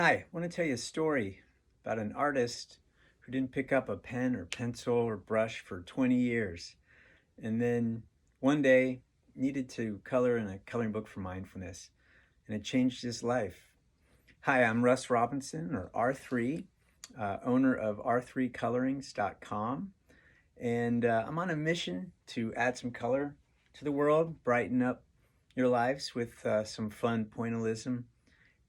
Hi, I want to tell you a story about an artist who didn't pick up a pen or pencil or brush for 20 years and then one day needed to color in a coloring book for mindfulness, and it changed his life. Hi, I'm Russ Robinson, or R3, owner of r3colorings.com, and I'm on a mission to add some color to the world, brighten up your lives with some fun pointillism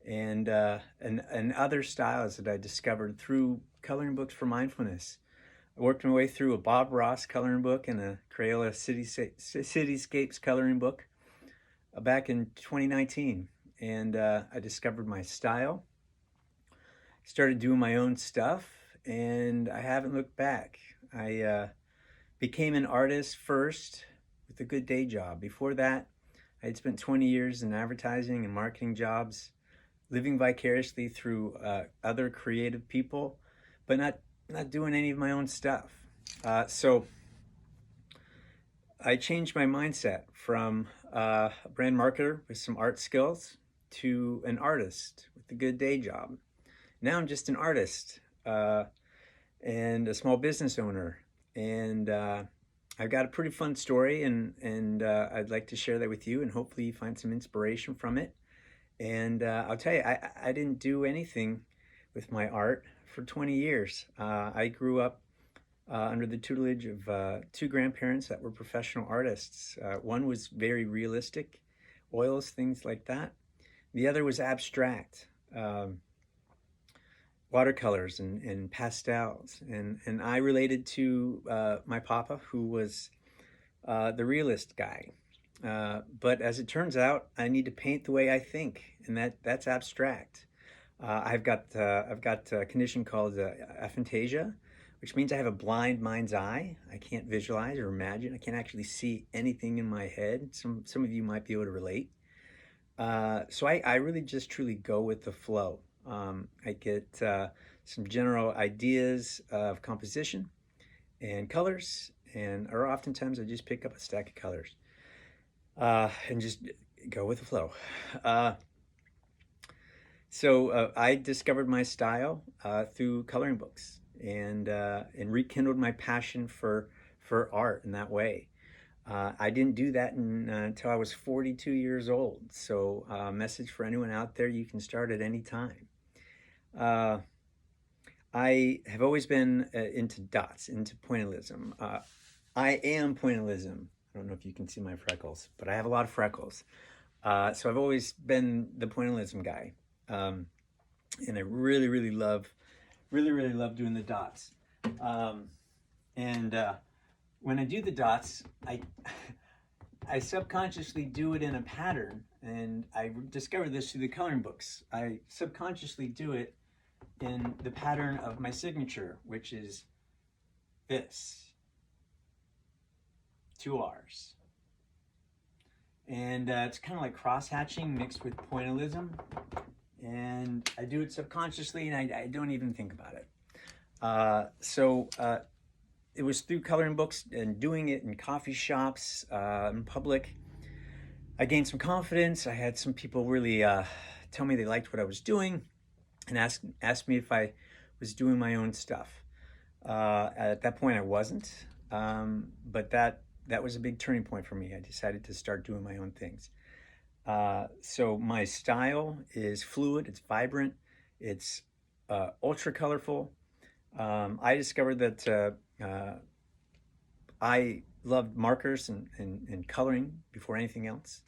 and other styles that I discovered through coloring books for mindfulness. I worked my way through a Bob Ross coloring book and a Crayola Cityscapes coloring book back in 2019, and I discovered my style, started doing my own stuff, and I haven't looked back. I became an artist first with a good day job. Before that, I had spent 20 years in advertising and marketing jobs, living vicariously through other creative people, but not doing any of my own stuff. So I changed my mindset from a brand marketer with some art skills to an artist with a good day job. Now I'm just an artist and a small business owner, and I've got a pretty fun story, and I'd like to share that with you, and hopefully you find some inspiration from it. And I'll tell you, I didn't do anything with my art for 20 years. I grew up under the tutelage of two grandparents that were professional artists. One was very realistic, oils, things like that. The other was abstract, watercolors and pastels. And I related to my papa, who was the realist guy. But as it turns out, I need to paint the way I think, and that's abstract. I've got a condition called aphantasia, which means I have a blind mind's eye. I can't visualize or imagine. I can't actually see anything in my head. Some of you might be able to relate. So I really just truly go with the flow. I get some general ideas of composition and colors, or oftentimes I just pick up a stack of colors and just go with the flow. So I discovered my style through coloring books, and rekindled my passion for art in that way. I didn't do that until I was 42 years old. So message for anyone out there: you can start at any time. I have always been into dots, into pointillism. I am pointillism. I don't know if you can see my freckles, but I have a lot of freckles. So I've always been the pointillism guy. And I really love doing the dots. And when I do the dots, I subconsciously do it in a pattern. And I discovered this through the coloring books. I subconsciously do it in the pattern of my signature, which is this. 2 R's. And it's kind of like cross-hatching mixed with pointillism. And I do it subconsciously, and I don't even think about it. So it was through coloring books and doing it in coffee shops, in public. I gained some confidence. I had some people really tell me they liked what I was doing and asked me if I was doing my own stuff. At that point, I wasn't, but that was a big turning point for me. I decided to start doing my own things. So my style is fluid, it's vibrant, it's ultra colorful. I discovered that I loved markers and coloring before anything else.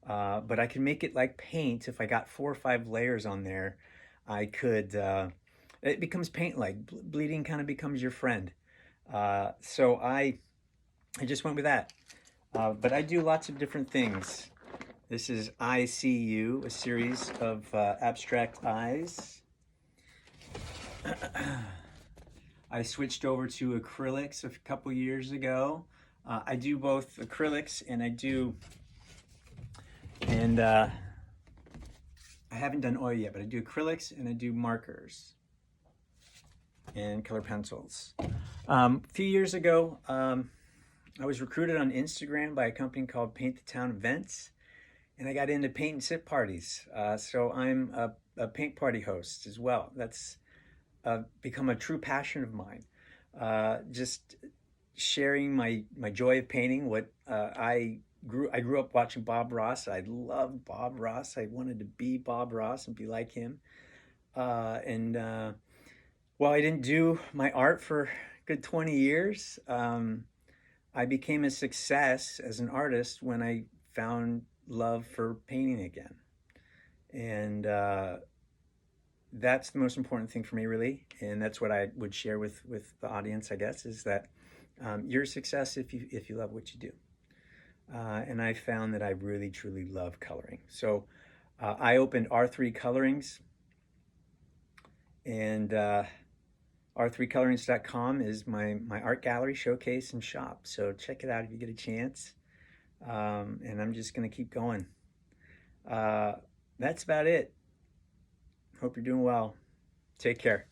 But I can make it like paint. If I got 4 or 5 layers on there, I could, it becomes paint-like. Bleeding kind of becomes your friend. So I just went with that. But I do lots of different things. This is I See You, a series of abstract eyes. I switched over to acrylics a couple years ago. I do both acrylics and I haven't done oil yet, but I do acrylics and I do markers and color pencils. A few years ago, I was recruited on Instagram by a company called Paint the Town Events. and I got into paint and sip parties. So I'm a paint party host as well. That's become a true passion of mine. Just sharing my joy of painting. What I grew up watching Bob Ross. I loved Bob Ross. I wanted to be Bob Ross and be like him. And While I didn't do my art for a good 20 years, I became a success as an artist when I found love for painting again. And That's the most important thing for me, really. And that's what I would share with the audience, I guess, is that you're a success if you love what you do. And I found that I really, truly love coloring. So I opened R3 Colorings, and r3colorings.com is my art gallery, showcase, and shop. So check it out if you get a chance. And I'm just going to keep going. That's about it. Hope you're doing well. Take care.